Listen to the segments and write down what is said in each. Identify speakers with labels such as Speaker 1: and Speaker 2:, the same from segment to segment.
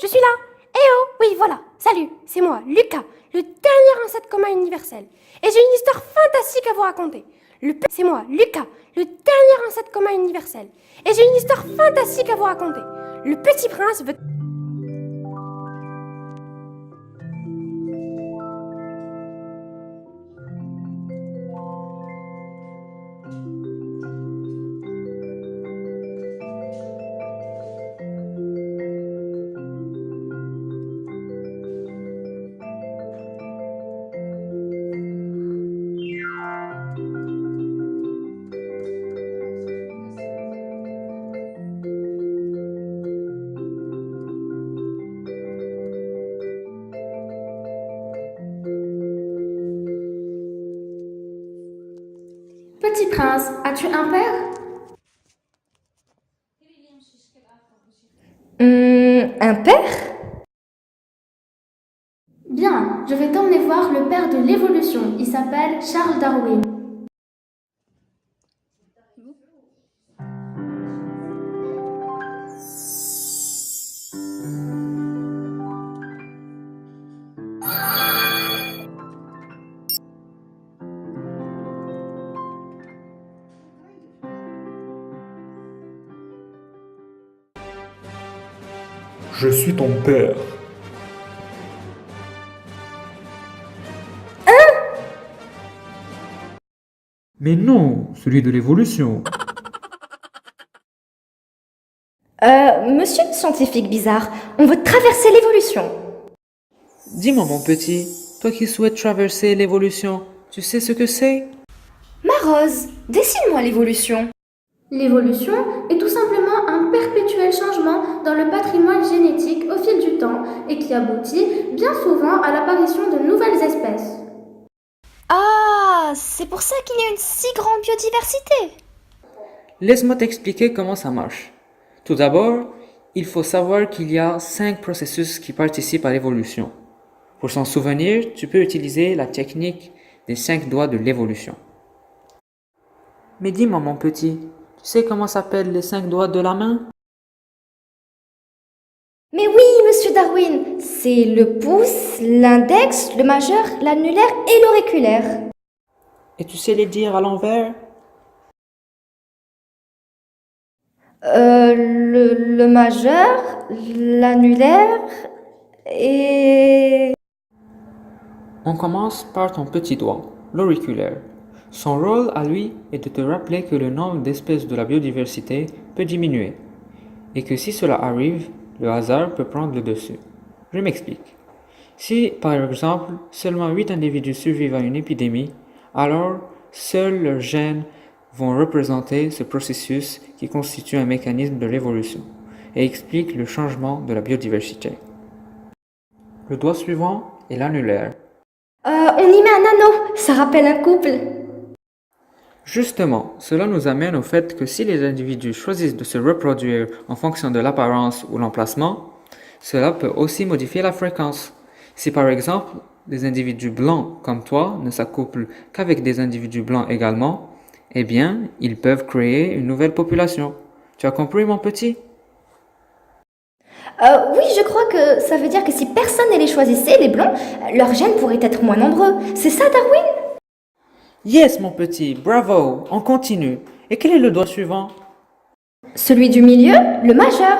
Speaker 1: je suis là. Eh oh, oui, voilà. Salut, c'est moi, Lucas, le dernier ancêtre commun universel. Et j'ai une histoire fantastique à vous raconter. C'est moi, Lucas, le dernier ancêtre commun universel. Et j'ai une histoire fantastique à vous raconter. Le petit prince veut...
Speaker 2: Petit prince, as-tu un père?
Speaker 3: Un père?
Speaker 2: Bien, je vais t'emmener voir le père de l'évolution. Il s'appelle Charles Darwin.
Speaker 4: Je suis ton père.
Speaker 5: Mais non, celui de l'évolution.
Speaker 3: Monsieur le scientifique bizarre, on veut traverser l'évolution.
Speaker 6: Dis-moi mon petit, toi qui souhaites traverser l'évolution, tu sais ce que c'est?
Speaker 3: Ma Rose, dessine-moi l'évolution.
Speaker 2: L'évolution est tout simplement un perpétuel changement dans le patrimoine génétique au fil du temps et qui aboutit bien souvent à l'apparition de nouvelles espèces.
Speaker 3: Ah, c'est pour ça qu'il y a une si grande biodiversité.
Speaker 6: Laisse-moi t'expliquer comment ça marche. Tout d'abord, il faut savoir qu'il y a 5 processus qui participent à l'évolution. Pour s'en souvenir, tu peux utiliser la technique des 5 doigts de l'évolution. Mais dis-moi mon petit, tu sais comment s'appellent les 5 doigts de la main?
Speaker 3: Mais oui, monsieur Darwin, c'est le pouce, l'index, le majeur, l'annulaire et l'auriculaire.
Speaker 6: Et tu sais les dire à l'envers?
Speaker 3: Le majeur, l'annulaire et...
Speaker 6: On commence par ton petit doigt, l'auriculaire. Son rôle à lui est de te rappeler que le nombre d'espèces de la biodiversité peut diminuer et que si cela arrive, le hasard peut prendre le dessus. Je m'explique. Si, par exemple, seulement 8 individus survivent à une épidémie, alors seuls leurs gènes vont représenter ce processus qui constitue un mécanisme de l'évolution et explique le changement de la biodiversité. Le doigt suivant est l'annulaire.
Speaker 3: On y met un anneau, ça rappelle un couple.
Speaker 6: Justement, cela nous amène au fait que si les individus choisissent de se reproduire en fonction de l'apparence ou l'emplacement, cela peut aussi modifier la fréquence. Si par exemple, des individus blancs comme toi ne s'accouplent qu'avec des individus blancs également, eh bien, ils peuvent créer une nouvelle population. Tu as compris, mon petit?
Speaker 3: Oui, je crois que ça veut dire que si personne ne les choisissait, les blancs, leurs gènes pourraient être moins nombreux. C'est ça, Darwin?
Speaker 6: Yes, mon petit, bravo, on continue. Et quel est le doigt suivant?
Speaker 3: Celui du milieu, le majeur.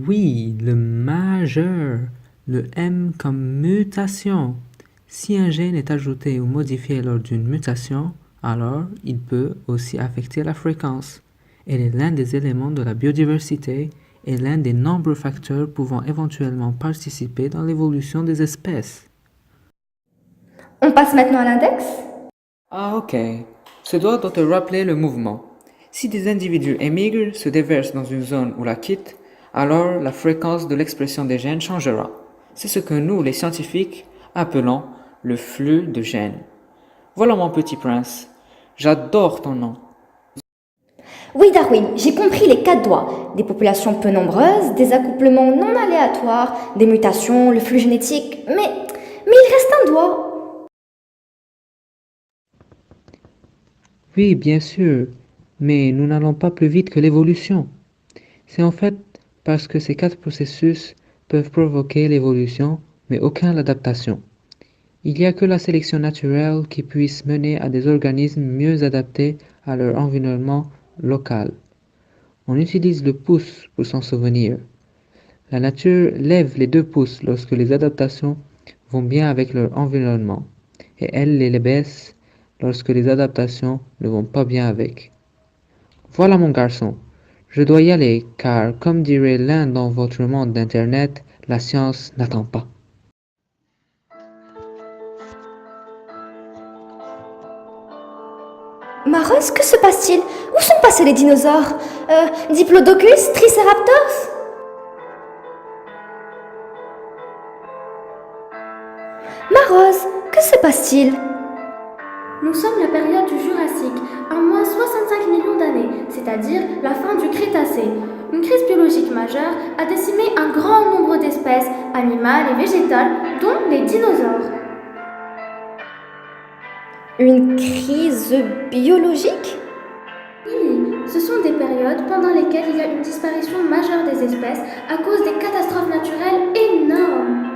Speaker 7: Oui, le majeur, le M comme mutation. Si un gène est ajouté ou modifié lors d'une mutation, alors il peut aussi affecter la fréquence. Elle est l'un des éléments de la biodiversité et l'un des nombreux facteurs pouvant éventuellement participer dans l'évolution des espèces.
Speaker 3: On passe maintenant à l'index.
Speaker 6: Ah ok, ce doigt doit te rappeler le mouvement. Si des individus émigrent, se déversent dans une zone ou la quittent, alors la fréquence de l'expression des gènes changera. C'est ce que nous, les scientifiques, appelons le flux de gènes. Voilà mon petit prince, j'adore ton nom.
Speaker 3: Oui, Darwin, j'ai compris les 4 doigts. Des populations peu nombreuses, des accouplements non aléatoires, des mutations, le flux génétique. Mais il reste un doigt.
Speaker 7: Oui, bien sûr, mais nous n'allons pas plus vite que l'évolution. C'est en fait parce que ces quatre processus peuvent provoquer l'évolution, mais aucun l'adaptation. Il n'y a que la sélection naturelle qui puisse mener à des organismes mieux adaptés à leur environnement local. On utilise le pouce pour s'en souvenir. La nature lève les deux pouces lorsque les adaptations vont bien avec leur environnement, et elle les baisse lorsque les adaptations ne vont pas bien avec. Voilà mon garçon, je dois y aller, car comme dirait l'un dans votre monde d'Internet, la science n'attend pas.
Speaker 3: Maros, que se passe-t-il? Où sont passés les dinosaures? Diplodocus? Triceratops? Maros, que se passe-t-il?
Speaker 2: Nous sommes la période du Jurassique, à moins 65 millions d'années, c'est-à-dire la fin du Crétacé. Une crise biologique majeure a décimé un grand nombre d'espèces animales et végétales, dont les dinosaures.
Speaker 3: Une crise biologique?
Speaker 2: Oui, ce sont des périodes pendant lesquelles il y a une disparition majeure des espèces à cause des catastrophes naturelles énormes.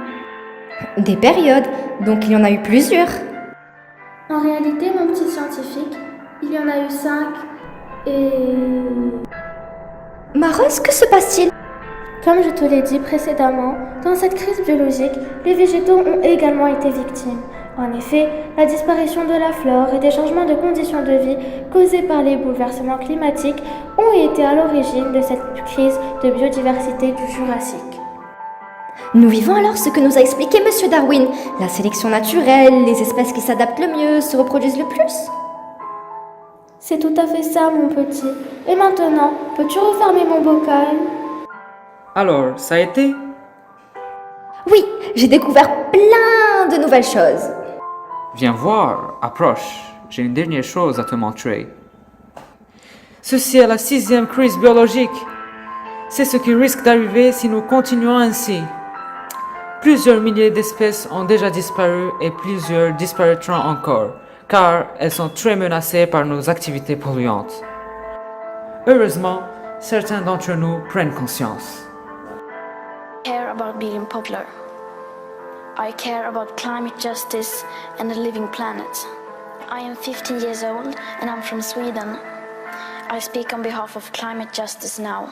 Speaker 3: Des périodes, donc il y en a eu plusieurs.
Speaker 2: En réalité, mon petit scientifique, il y en a eu 5 et...
Speaker 3: Maros, que se passe-t-il?
Speaker 2: Comme je te l'ai dit précédemment, dans cette crise biologique, les végétaux ont également été victimes. En effet, la disparition de la flore et des changements de conditions de vie causés par les bouleversements climatiques ont été à l'origine de cette crise de biodiversité du Jurassique.
Speaker 3: Nous vivons alors ce que nous a expliqué Monsieur Darwin. La sélection naturelle, les espèces qui s'adaptent le mieux se reproduisent le plus.
Speaker 2: C'est tout à fait ça, mon petit. Et maintenant, peux-tu refermer mon bocal?
Speaker 6: Alors, ça a été?
Speaker 3: Oui, j'ai découvert plein de nouvelles choses.
Speaker 6: Viens voir, approche. J'ai une dernière chose à te montrer. Ceci est la 6e crise biologique. C'est ce qui risque d'arriver si nous continuons ainsi. Plusieurs milliers d'espèces ont déjà disparu et plusieurs disparaîtront encore, car elles sont très menacées par nos activités polluantes. Heureusement, certains d'entre nous prennent conscience.
Speaker 8: I care about being popular. I care about climate justice and a living planet. I am 15 years old and I'm from Sweden. I speak on behalf of climate justice now.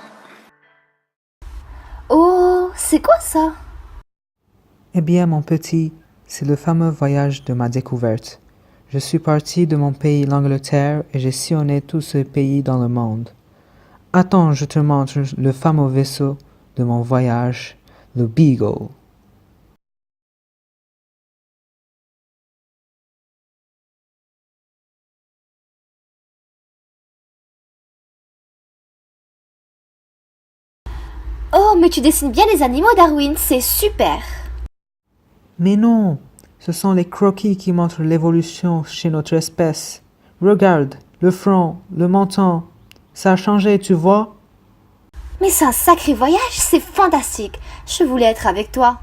Speaker 3: Oh, c'est quoi ça?
Speaker 7: Eh bien, mon petit, c'est le fameux voyage de ma découverte. Je suis parti de mon pays, l'Angleterre, et j'ai sillonné tous ces pays dans le monde. Attends, je te montre le fameux vaisseau de mon voyage, le Beagle.
Speaker 3: Oh, mais tu dessines bien les animaux, Darwin, c'est super.
Speaker 7: Mais non, ce sont les croquis qui montrent l'évolution chez notre espèce. Regarde, le front, le menton, ça a changé, tu vois?
Speaker 3: Mais c'est un sacré voyage, c'est fantastique. Je voulais être avec toi.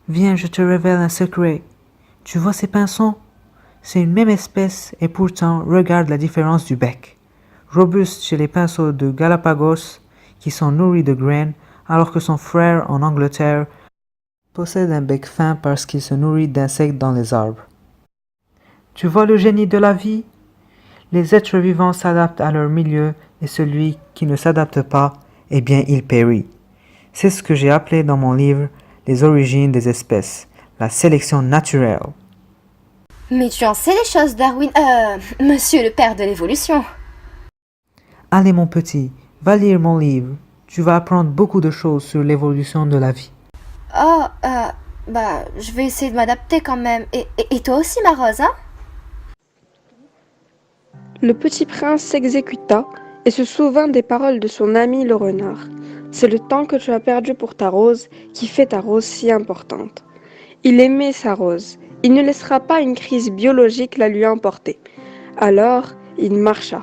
Speaker 7: Viens, je te révèle un secret. Tu vois ces pinsons? C'est une même espèce et pourtant, regarde la différence du bec. Robuste chez les pinceaux de Galapagos, qui sont nourris de graines, alors que son frère en Angleterre possède un bec fin parce qu'il se nourrit d'insectes dans les arbres. Tu vois le génie de la vie? Les êtres vivants s'adaptent à leur milieu et celui qui ne s'adapte pas, eh bien il périt. C'est ce que j'ai appelé dans mon livre Les origines des espèces, la sélection naturelle.
Speaker 3: Mais tu en sais les choses, Darwin. Monsieur le père de l'évolution.
Speaker 7: Allez mon petit, va lire mon livre. Tu vas apprendre beaucoup de choses sur l'évolution de la vie.
Speaker 3: Oh, je vais essayer de m'adapter quand même. Et toi aussi, ma Rose, hein?
Speaker 9: Le petit prince s'exécuta et se souvint des paroles de son ami le renard. C'est le temps que tu as perdu pour ta rose qui fait ta rose si importante. Il aimait sa rose. Il ne laissera pas une crise biologique la lui emporter. Alors, il marcha.